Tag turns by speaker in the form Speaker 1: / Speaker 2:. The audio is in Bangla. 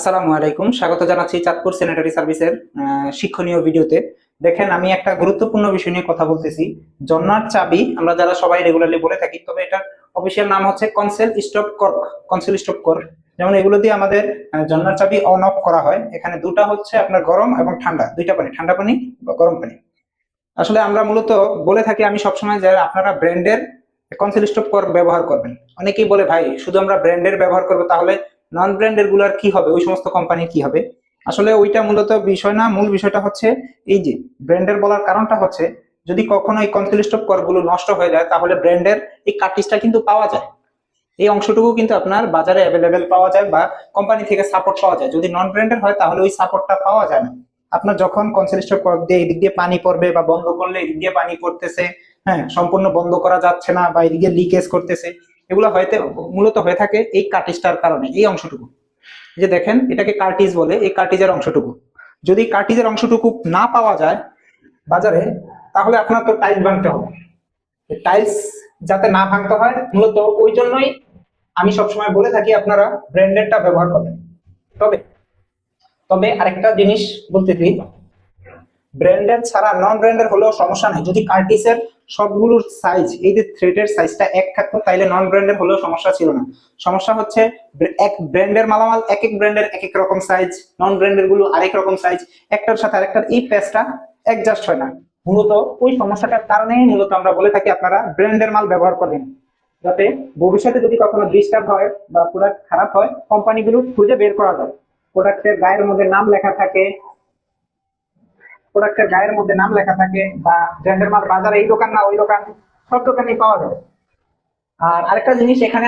Speaker 1: আসসালামু আলাইকুম, স্বাগত জানাচ্ছি চাঁদপুর স্যানিটারি সার্ভিসের শিক্ষণীয় ভিডিওতে। দেখেন, আমি একটা গুরুত্বপূর্ণ বিষয় নিয়ে কথা বলতেছি। জন্নার চাবি আমরা যারা সবাই রেগুলারলি বলে থাকি, তবে এটার অফিসিয়াল নাম হচ্ছে conceal stop cork. Conceal stop cork, যেমন এগুলো দিয়ে আমাদের জন্নার চাবি অন অফ করা হয়। এখানে দুটা হচ্ছে আপনার গরম এবং ঠান্ডা, দুইটা পানি, ঠান্ডা পানি বা গরম পানি। আসলে আমরা মূলত বলে থাকি, আমি সবসময় যে আপনারা ব্র্যান্ডের কনসিল স্টপ কর্ক ব্যবহার করবেন। অনেকেই বলে, ভাই শুধু আমরা ব্র্যান্ডের ব্যবহার করবো, তাহলে নন ব্র্যান্ডের গুলার কি হবে, ওই সমস্ত কোম্পানির কি হবে? আসলে ওইটা মূলত বিষয় না, মূল বিষয়টা হচ্ছে এই যে ব্র্যান্ডের বলার কারণটা হচ্ছে, যদি কখনো এই কনসিল স্টপ কর্ক গুলো নষ্ট হয়ে যায়, তাহলে ব্র্যান্ডের এই কার্টিজটা কিন্তু পাওয়া যায়। এই অংশটুকু কিন্তু আপনার বাজারে অ্যাভেলেবেল পাওয়া যায় বা কোম্পানি থেকে সাপোর্ট পাওয়া যায়। যদি নন ব্র্যান্ডের হয় তাহলে ওই সাপোর্টটা পাওয়া যায় না। আপনার যখন কনসেন্ট্রেট কর্ক দিয়ে এদিক দিয়ে পানি পড়বে বা বন্ধ করলে এদিক দিয়ে পানি পড়তেছে, হ্যাঁ, সম্পূর্ণ বন্ধ করা যাচ্ছে না বা এদিকে লিকেজ করতেছে, এগুলো হয়তো মূলত হয়ে থাকে এই কার্টিজটার কারণে। এই অংশটুকু, এই যে দেখেন, এটাকে কার্টিজ বলে, এই কার্টিজের অংশটুকু যদি কার্টিজের অংশটুকু না পাওয়া যায় বাজারে, তাহলে আপনার তো টাইলস ভাঙতে হবে। টাইলস যাতে না ভাঙতে হয়, মূলত ওই জন্যই আমি সবসময় বলে থাকি আপনারা ব্র্যান্ডেডটা ব্যবহার করবেন। তবে তবে আরেকটা জিনিস বলতেছি, ব্র্যান্ডেড ছাড়া নন ব্র্যান্ডের হলেও সমস্যা নাই। যদি কার্টিসের সবগুলোর সাইজ, এই যে থ্রেডের সাইজটা এক থাকতো, তাইলে নন ব্র্যান্ডের হলেও সমস্যা ছিল না। সমস্যা হচ্ছে এক ব্র্যান্ডের মালামাল এক এক ব্র্যান্ডের এক এক রকম সাইজ, নন ব্র্যান্ডের গুলো আরেক রকম সাইজ, একটার সাথে আরেকটার এই প্যাচটা অ্যাডজাস্ট হয় না। মূলত ওই সমস্যাটার কারণেই মূলত আমরা বলে থাকি আপনারা ব্র্যান্ডের মাল ব্যবহার করবেন, যাতে ভবিষ্যতে যদি কখনো ডিস্টার্ব হয় বা প্রোডাক্ট খারাপ হয়, কোম্পানিগুলো খুঁজে বের করা যায়। প্রোডাক্টের গায়ের মধ্যে নাম লেখা থাকে, প্রোডাক্টের গায়ের মধ্যে নাম লেখা থাকে, বা ব্র্যান্ডের মাল বাজারে এই দোকান না ওই দোকান, সব দোকানেই পাওয়া যায়। আর আরেকটা জিনিস এখানে